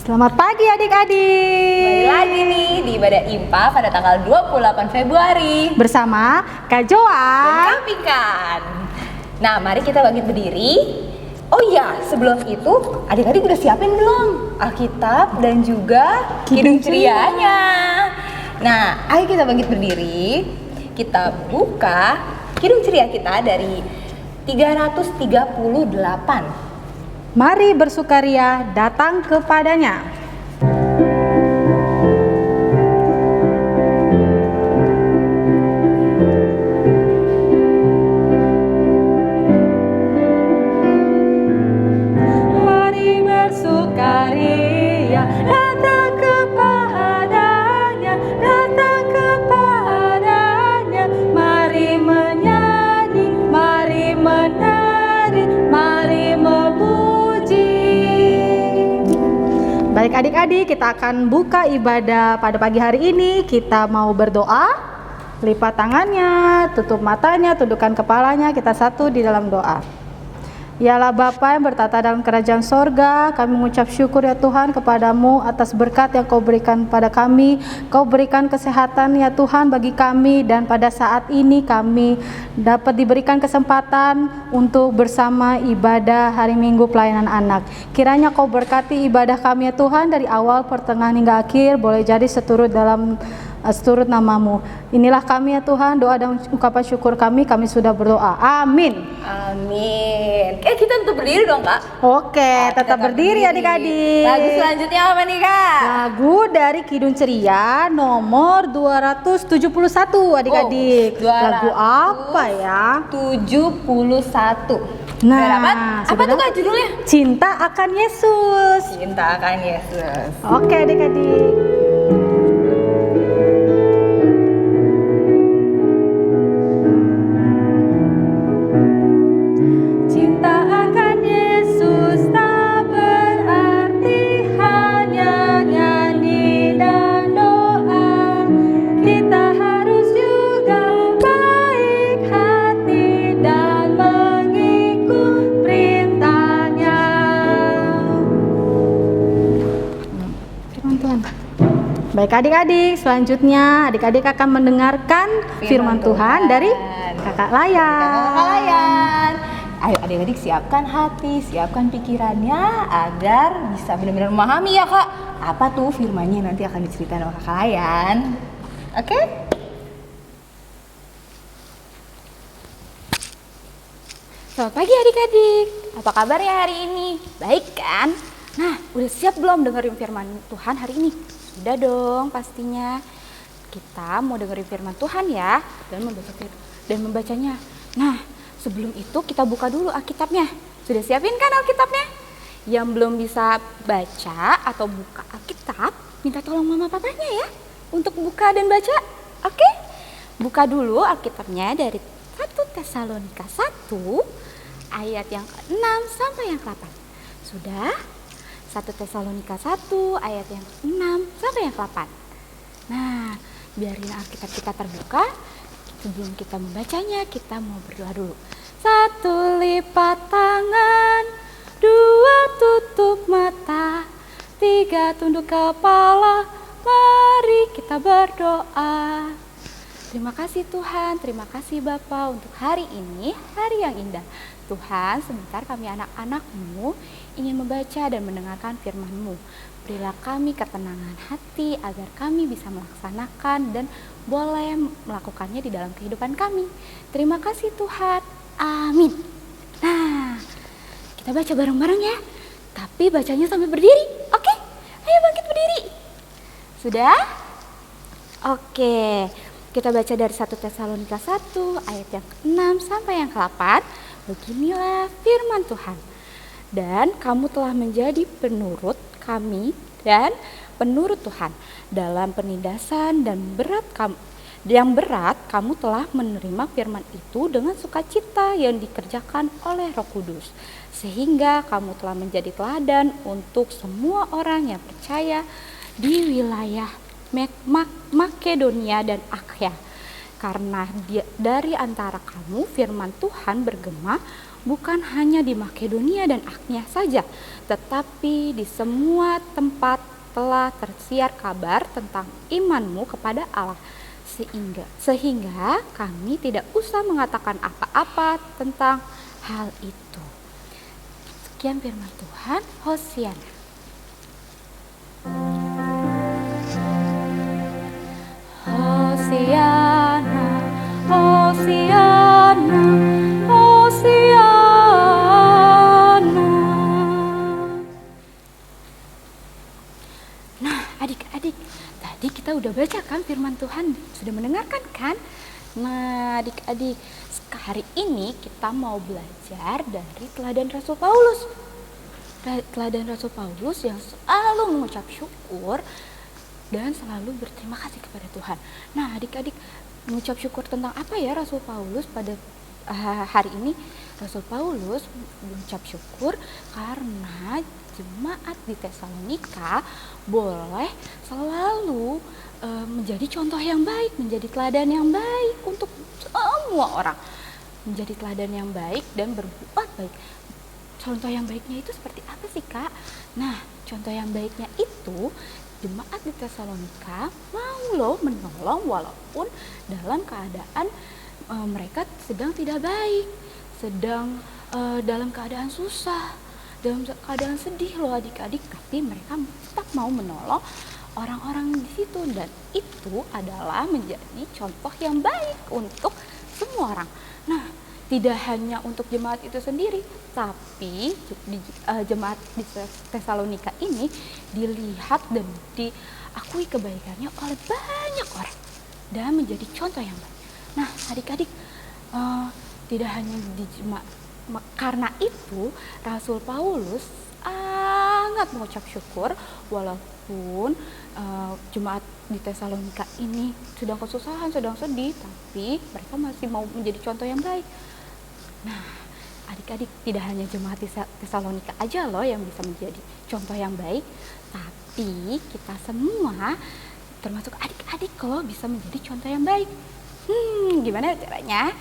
Selamat pagi adik-adik. Kembali lagi nih di Ibadah IMPA pada tanggal 28 Februari Bersama Kak Joa dan Kak Pikan. Nah, mari kita bangkit berdiri. Oh iya, sebelum itu adik-adik udah siapin belum Alkitab dan juga Kidung Cerianya? Nah, ayo kita bangkit berdiri. Kita buka Kidung Ceria kita dari 338. Mari bersukaria datang kepadanya. Mari bersukaria datang kepadanya, datang kepadanya. Mari menyanyi, mari menari, mari memuji. Baik adik-adik, kita akan buka ibadah pada pagi hari ini. Kita mau berdoa, lipat tangannya, tutup matanya, tundukkan kepalanya, kita satu di dalam doa. Yalah Bapa yang bertata dalam kerajaan sorga, kami mengucap syukur ya Tuhan kepadamu atas berkat yang kau berikan pada kami. Kau berikan kesehatan ya Tuhan bagi kami, dan pada saat ini kami dapat diberikan kesempatan untuk bersama ibadah hari Minggu pelayanan anak. Kiranya kau berkati ibadah kami ya Tuhan dari awal, pertengahan hingga akhir, boleh jadi seturut namamu. Inilah kami ya Tuhan, doa dan ungkapan syukur kami sudah berdoa. Amin. Amin. Kita tetap berdiri dong Kak. Oke, tetap berdiri adik-adik. Lagu selanjutnya apa nih Kak? Lagu dari Kidung Ceria nomor 271 adik-adik. Lagu apa ya? 71. Nah, apa tuh Kak judulnya? Cinta akan Yesus. Cinta akan Yesus. Oke adik-adik. Baik adik-adik, selanjutnya adik-adik akan mendengarkan firman Tuhan dari Kakak Layan. Ayo adik-adik siapkan hati, siapkan pikirannya agar bisa benar-benar memahami ya Kak. Apa tuh firmannya nanti akan diceritakan oleh Kakak Layan. Oke? Selamat pagi adik-adik. Apa kabarnya hari ini? Baik kan? Nah, udah siap belum dengerin firman Tuhan hari ini? Sudah dong pastinya. Kita mau dengerin firman Tuhan ya dan membacanya. Nah, sebelum itu kita buka dulu Alkitabnya. Sudah siapin kan Alkitabnya? Yang belum bisa baca atau buka Alkitab, minta tolong mama papanya ya untuk buka dan baca. Oke? Buka dulu Alkitabnya dari 1 Tesalonika 1 ayat yang 6 sampai yang 8. Sudah? 1 Tesalonika 1 ayat yang 6 sampai yang 8. Nah, biarin Alkitab kita terbuka. Sebelum kita membacanya, kita mau berdoa dulu. 1 lipat tangan, 2 tutup mata, 3 tunduk kepala, mari kita berdoa. Terima kasih Tuhan, terima kasih Bapa untuk hari ini, hari yang indah. Tuhan, sebentar kami anak-anak-Mu ingin membaca dan mendengarkan firman-Mu. Berilah kami ketenangan hati agar kami bisa melaksanakan dan boleh melakukannya di dalam kehidupan kami. Terima kasih Tuhan. Amin. Nah, kita baca bareng-bareng ya. Tapi bacanya sambil berdiri. Oke? Ayo bangkit berdiri. Sudah? Oke. Kita baca dari 1 Tesalonika 1 ayat yang 6 sampai yang 8. Beginilah firman Tuhan. Dan kamu telah menjadi penurut kami dan penurut Tuhan dalam penindasan dan yang berat kamu telah menerima firman itu dengan sukacita yang dikerjakan oleh Roh Kudus, sehingga kamu telah menjadi teladan untuk semua orang yang percaya di wilayah Makedonia dan Akhia. Karena dari antara kamu firman Tuhan bergema bukan hanya di Makedonia dan Akhia saja, tetapi di semua tempat telah tersiar kabar tentang imanmu kepada Allah, sehingga kami tidak usah mengatakan apa-apa tentang hal itu. Sekian firman Tuhan. Hosiana. Hosiana, Hosiana, Hosiana. Nah, adik-adik, tadi kita udah baca kan firman Tuhan, sudah mendengarkan kan? Nah, adik-adik, hari ini kita mau belajar dari teladan Rasul Paulus. Teladan Rasul Paulus yang selalu mengucap syukur dan selalu berterima kasih kepada Tuhan. Nah, adik-adik, mengucap syukur tentang apa ya Rasul Paulus pada hari ini? Rasul Paulus mengucap syukur karena jemaat di Tesalonika boleh selalu menjadi contoh yang baik, menjadi teladan yang baik untuk semua orang. Menjadi teladan yang baik dan berbuat baik. Contoh yang baiknya itu seperti apa sih, Kak? Nah, contoh yang baiknya itu jemaat di Tesalonika mau loh menolong walaupun dalam keadaan mereka sedang tidak baik, sedang dalam keadaan susah, dalam keadaan sedih loh adik-adik, tapi mereka tetap mau menolong orang-orang di situ, dan itu adalah menjadi contoh yang baik untuk semua orang. Nah, tidak hanya untuk jemaat itu sendiri, tapi jemaat di Tesalonika ini dilihat dan diakui kebaikannya oleh banyak orang dan menjadi contoh yang baik. Nah, adik-adik, tidak hanya di jemaat, karena itu Rasul Paulus sangat mengucap syukur walaupun jemaat di Tesalonika ini sedang kesusahan, sedang sedih, tapi mereka masih mau menjadi contoh yang baik. Nah, adik-adik, tidak hanya jemaat di Tesalonika aja loh yang bisa menjadi contoh yang baik, tapi kita semua termasuk adik-adik loh bisa menjadi contoh yang baik. Gimana caranya?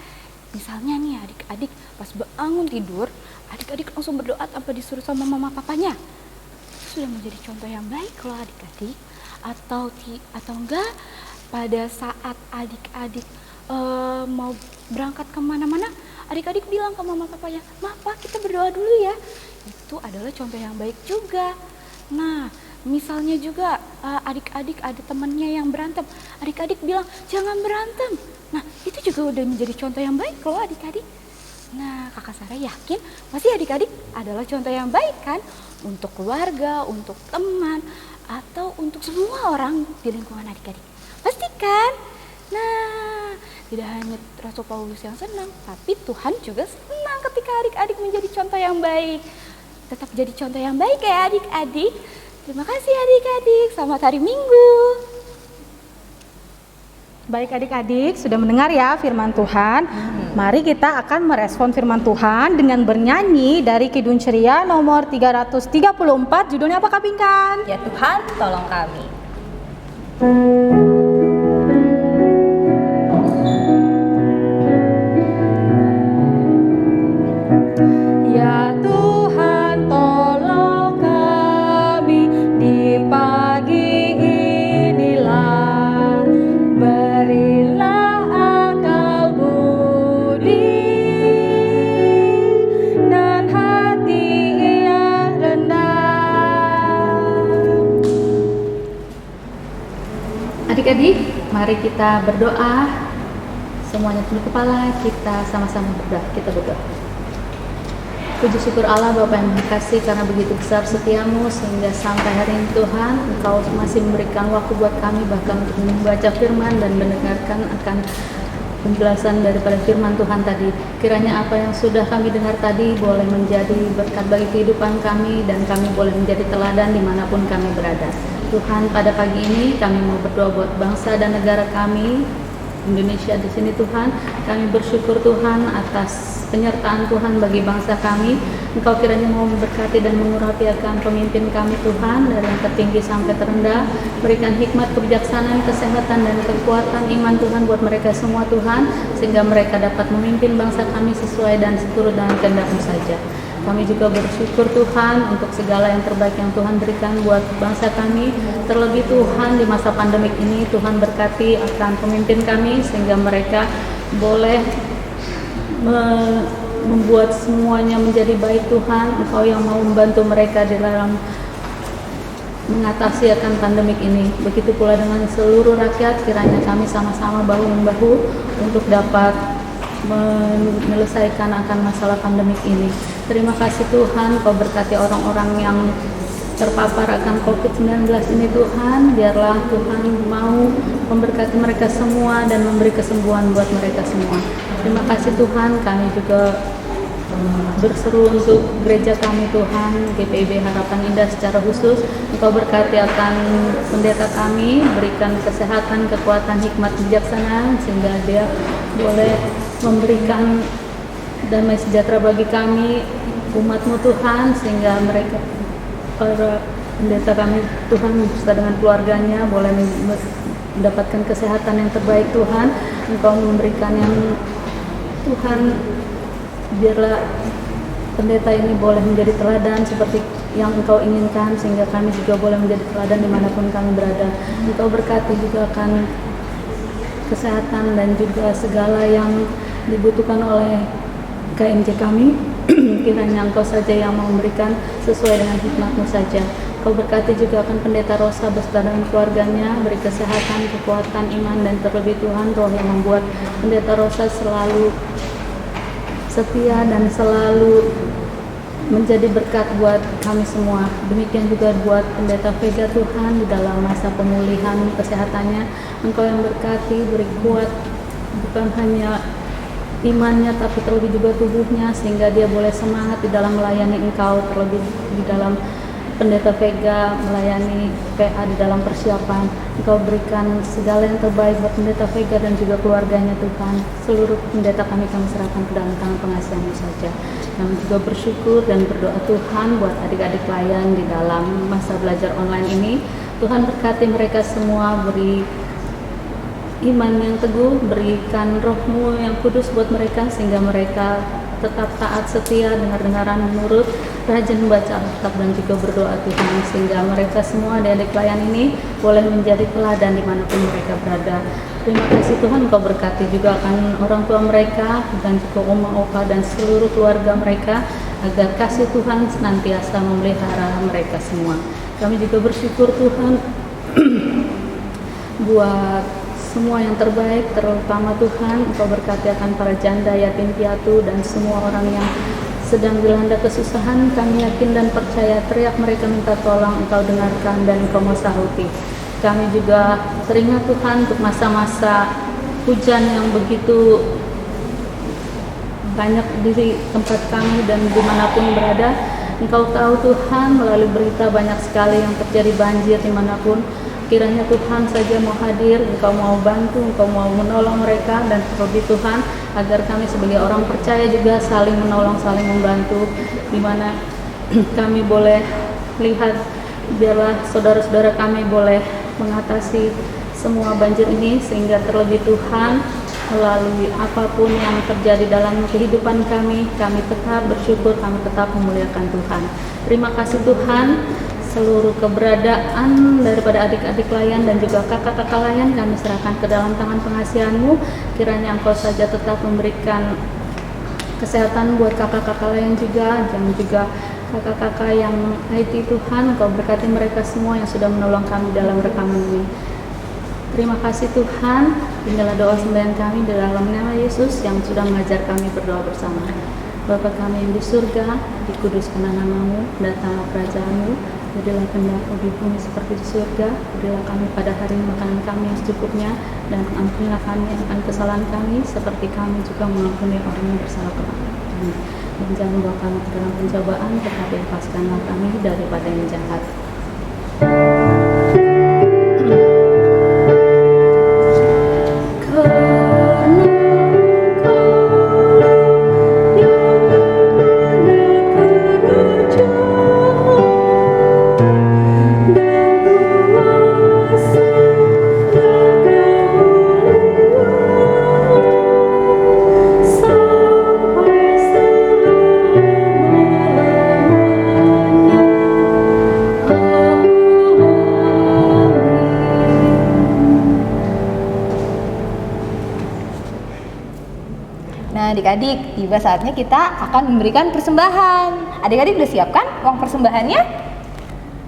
Misalnya nih adik-adik pas bangun tidur, adik-adik langsung berdoa tanpa disuruh sama mama papanya. Itu sudah menjadi contoh yang baik loh adik-adik. Atau enggak pada saat adik-adik mau berangkat kemana-mana, adik-adik bilang ke mama papanya, "Ma, Pa, kita berdoa dulu ya." Itu adalah contoh yang baik juga. Nah, misalnya juga adik-adik ada temannya yang berantem, adik-adik bilang, "Jangan berantem." Nah, itu juga udah menjadi contoh yang baik loh adik-adik. Nah, Kakak Sarah yakin pasti adik-adik adalah contoh yang baik kan? Untuk keluarga, untuk teman, atau untuk semua orang di lingkungan adik-adik. Pastikan. Nah, tidak hanya Rasul Paulus yang senang, tapi Tuhan juga senang ketika adik-adik menjadi contoh yang baik. Tetap jadi contoh yang baik ya adik-adik. Terima kasih adik-adik. Selamat hari Minggu. Baik adik-adik, sudah mendengar ya firman Tuhan. Mari kita akan merespon firman Tuhan dengan bernyanyi dari Kidung Ceria nomor 334. Judulnya apa Kak Pinkan? Ya Tuhan, tolong kami. Ya Tuhan, tolong kami di pagi inilah. Berilah akal budi dan hati yang rendah. Adik-adik, mari kita berdoa. Semuanya tunduk kepala, kita sama-sama berdoa. Kita berdoa. Puji syukur Allah Bapa yang Maha Kasih, karena begitu besar setiamu sehingga sampai hari ini Tuhan Engkau masih memberikan waktu buat kami bahkan untuk membaca firman dan mendengarkan akan penjelasan daripada firman Tuhan tadi. Kiranya apa yang sudah kami dengar tadi boleh menjadi berkat bagi kehidupan kami dan kami boleh menjadi teladan dimanapun kami berada. Tuhan, pada pagi ini kami mau berdoa buat bangsa dan negara kami. Indonesia di sini Tuhan. Kami bersyukur Tuhan atas penyertaan Tuhan bagi bangsa kami. Engkau kiranya mau memberkati dan mengurapi akan pemimpin kami Tuhan, dari yang tertinggi sampai terendah. Berikan hikmat, kebijaksanaan, kesehatan, dan kekuatan iman Tuhan buat mereka semua Tuhan, sehingga mereka dapat memimpin bangsa kami sesuai dan seturut dengan kehendak-Mu saja. Kami juga bersyukur Tuhan untuk segala yang terbaik yang Tuhan berikan buat bangsa kami. Terlebih Tuhan di masa pandemik ini, Tuhan berkati akan pemimpin kami sehingga mereka boleh membuat semuanya menjadi baik Tuhan. Engkau yang mau membantu mereka di dalam mengatasi akan pandemik ini. Begitu pula dengan seluruh rakyat, kiranya kami sama-sama bahu-membahu untuk dapat menyelesaikan akan masalah pandemik ini. Terima kasih Tuhan, Kau berkati orang-orang yang terpapar akan COVID-19 ini Tuhan. Biarlah Tuhan mau memberkati mereka semua dan memberi kesembuhan buat mereka semua. Terima kasih Tuhan. Kami juga berseru untuk gereja kami Tuhan, GPIB Harapan Indah secara khusus. Engkau berkati akan pendeta kami, berikan kesehatan, kekuatan, hikmat, kebijaksanaan, sehingga dia boleh memberikan damai sejahtera bagi kami, umat-Mu Tuhan, sehingga mereka, para pendeta kami Tuhan beserta dengan keluarganya boleh mendapatkan kesehatan yang terbaik Tuhan. Engkau memberikan yang Tuhan, biarlah pendeta ini boleh menjadi teladan seperti yang Engkau inginkan, sehingga kami juga boleh menjadi teladan dimanapun kami berada. Engkau berkati juga akan kesehatan dan juga segala yang dibutuhkan oleh KMJ kami. Kiranya Engkau saja yang mau memberikan sesuai dengan hikmat-Mu saja. Kau berkati juga akan pendeta Rosa beserta dengan keluarganya, beri kesehatan, kekuatan, iman, dan terlebih Tuhan roh yang membuat pendeta Rosa selalu setia dan selalu menjadi berkat buat kami semua. Demikian juga buat pendeta Vega Tuhan di dalam masa pemulihan kesehatannya. Engkau yang berkati, beri kuat bukan hanya imannya tapi terlebih juga tubuhnya, sehingga dia boleh semangat di dalam melayani Engkau, terlebih di dalam pendeta Vega melayani PA di dalam persiapan. Engkau berikan segala yang terbaik buat pendeta Vega dan juga keluarganya Tuhan. Seluruh pendeta kami serahkan ke dalam tangan pengasihan-Mu saja. Kami juga bersyukur dan berdoa Tuhan buat adik-adik pelayan di dalam masa belajar online ini. Tuhan berkati mereka semua, beri iman yang teguh, berikan roh-Mu yang kudus buat mereka, sehingga mereka tetap taat, setia, dengar-dengaran, menurut, rajin membaca Alkitab dan juga berdoa Tuhan, sehingga mereka semua adik-adik pelayan ini boleh menjadi teladan dimanapun mereka berada. Terima kasih Tuhan, Kau berkati juga akan orang tua mereka dan juga oma, opa, dan seluruh keluarga mereka, agar kasih Tuhan senantiasa memelihara mereka semua. Kami juga bersyukur Tuhan buat semua yang terbaik, terutama Tuhan Engkau berkati akan para janda, yatim piatu, dan semua orang yang sedang dilanda kesusahan. Kami yakin dan percaya teriak mereka minta tolong, Engkau dengarkan dan Engkau mau sahuti. Kami juga teringat Tuhan untuk masa-masa hujan yang begitu banyak di tempat kami dan dimanapun berada. Engkau tahu Tuhan, melalui berita banyak sekali yang terjadi banjir dimanapun. Kiranya Tuhan saja mau hadir, Engkau mau bantu, Engkau mau menolong mereka, dan terlebih Tuhan agar kami sebagai orang percaya juga saling menolong, saling membantu, di mana kami boleh lihat, biarlah saudara-saudara kami boleh mengatasi semua banjir ini, sehingga terlebih Tuhan melalui apapun yang terjadi dalam kehidupan kami tetap bersyukur, kami tetap memuliakan Tuhan. Terima kasih Tuhan. Seluruh keberadaan daripada adik-adik layan dan juga kakak-kakak layan kami serahkan ke dalam tangan pengasihan-Mu. Kiranya Engkau saja tetap memberikan kesehatan buat kakak-kakak layan juga, dan juga kakak-kakak yang IT Tuhan. Engkau berkati mereka semua yang sudah menolong kami dalam rekaman ini. Terima kasih Tuhan. Inilah doa sembahyang kami di dalam nama Yesus yang sudah mengajar kami berdoa bersama. Bapa kami yang di surga, dikuduskan nama-Mu, datanglah kerajaan-Mu, jadilah kehendak-Mu di bumi seperti di surga. Berilah kami pada hari ini makanan kami yang secukupnya, dan ampunilah kami akan kesalahan kami, seperti kami juga mengampuni orang yang bersalah kepada kami. Dan jangan bawa kami ke dalam pencobaan, tetapi lepaskanlah kami daripada yang jahat. Kau adik-adik, tiba saatnya kita akan memberikan persembahan. Adik-adik udah siap kan uang persembahannya?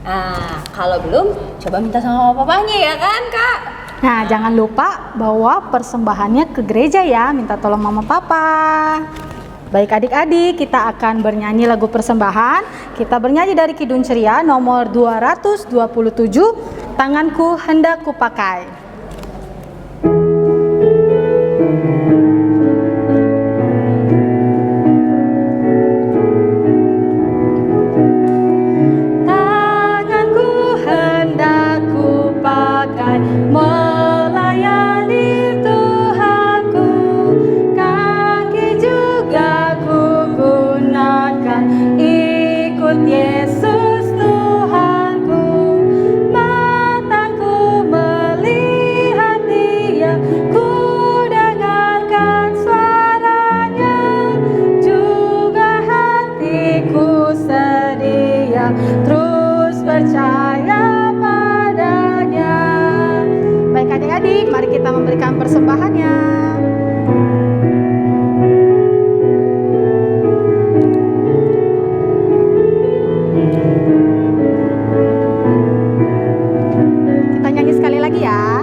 Nah, kalau belum, coba minta sama papanya ya kan, Kak? Nah, jangan lupa bawa persembahannya ke gereja ya, minta tolong mama papa. Baik adik-adik, kita akan bernyanyi lagu persembahan. Kita bernyanyi dari Kidung Ceria nomor 227, Tanganku Hendak Kupakai. Terus percaya padanya. Baik adik-adik, mari kita memberikan persembahannya. Kita nyanyi sekali lagi ya.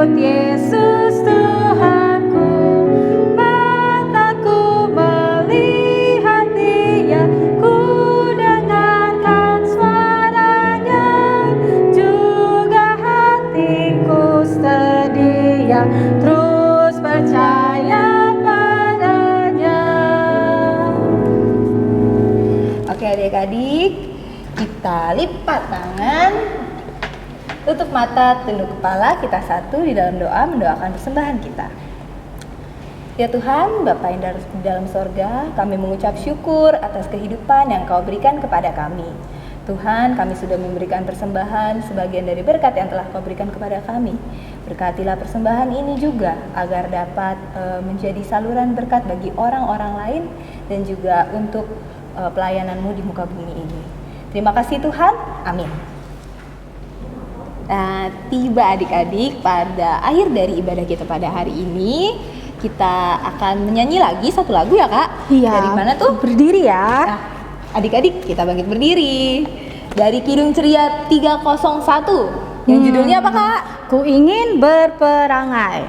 Yesus Tuhanku, mataku melihat Dia, ku dengarkan suaranya, juga hatiku sedia, terus percaya padanya. Oke adik-adik, kita lipat tangan, tutup mata, tunduk kepala, kita satu di dalam doa mendoakan persembahan kita. Ya Tuhan, Bapa yang di dalam sorga, kami mengucap syukur atas kehidupan yang Kau berikan kepada kami. Tuhan, kami sudah memberikan persembahan sebagian dari berkat yang telah Kau berikan kepada kami. Berkatilah persembahan ini juga agar dapat menjadi saluran berkat bagi orang-orang lain dan juga untuk pelayanan-Mu di muka bumi ini. Terima kasih Tuhan, amin. Nah, tiba adik-adik pada akhir dari ibadah kita pada hari ini, kita akan menyanyi lagi satu lagu ya Kak? Iya. Dari mana tuh? Berdiri ya. Nah, adik-adik kita bangkit berdiri. Dari Kidung Ceria 301. Yang judulnya apa Kak? Ku ingin berperangai.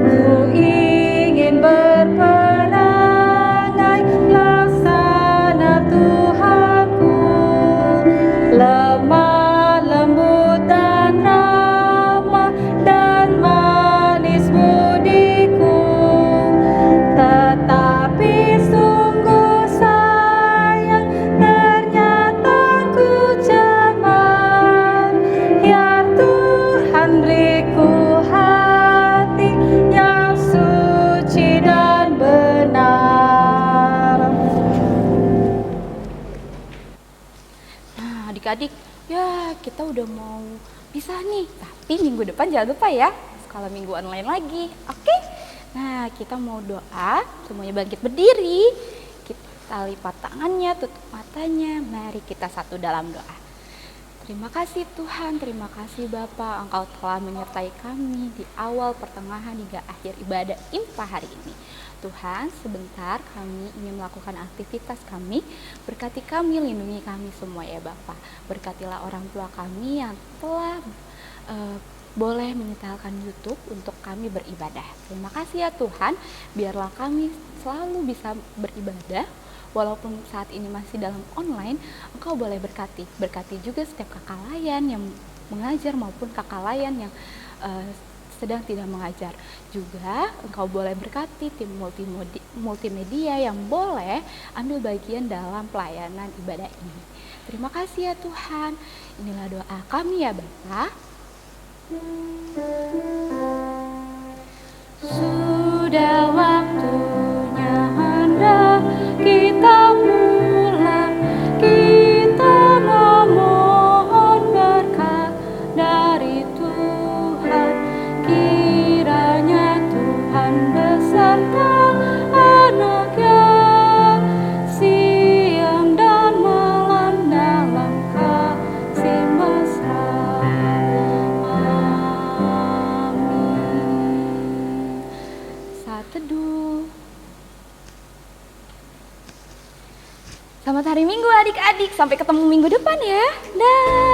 Ku ingin berperangai laksana Tuhanku, lemah lembut dan ramah dan manis budiku, tetapi sungguh sayang ternyata ku cemar. Ya Tuhan, beriku hati yang suci dan benar. Nah, adik-adik, ya kita udah mau pisah nih. Tapi minggu depan jangan lupa ya, sekolah minggu online lagi. Oke? Nah, kita mau doa, semuanya bangkit berdiri. Kita lipat tangannya, tutup matanya. Mari kita satu dalam doa. Terima kasih Tuhan, terima kasih Bapa, Engkau telah menyertai kami di awal, pertengahan, hingga akhir ibadah IMPA hari ini. Tuhan, sebentar kami ingin melakukan aktivitas kami, berkati kami, lindungi kami semua ya Bapa. Berkatilah orang tua kami yang telah boleh menyetelkan YouTube untuk kami beribadah. Terima kasih ya Tuhan, biarlah kami selalu bisa beribadah. Walaupun saat ini masih dalam online, Engkau boleh berkati. Berkati juga setiap kakak layan yang mengajar maupun kakak layan yang sedang tidak mengajar. Juga Engkau boleh berkati tim multimedia yang boleh ambil bagian dalam pelayanan ibadah ini. Terima kasih ya Tuhan. Inilah doa kami ya Bapa. sudah waktunya hendak kita pulang. Kita memohon berkat dari Tuhan. Kiranya Tuhan beserta anaknya siang dan malam dalam kasih mesra. Amin. Saat teduh. Selamat hari Minggu adik-adik. Sampai ketemu minggu depan ya. Dah.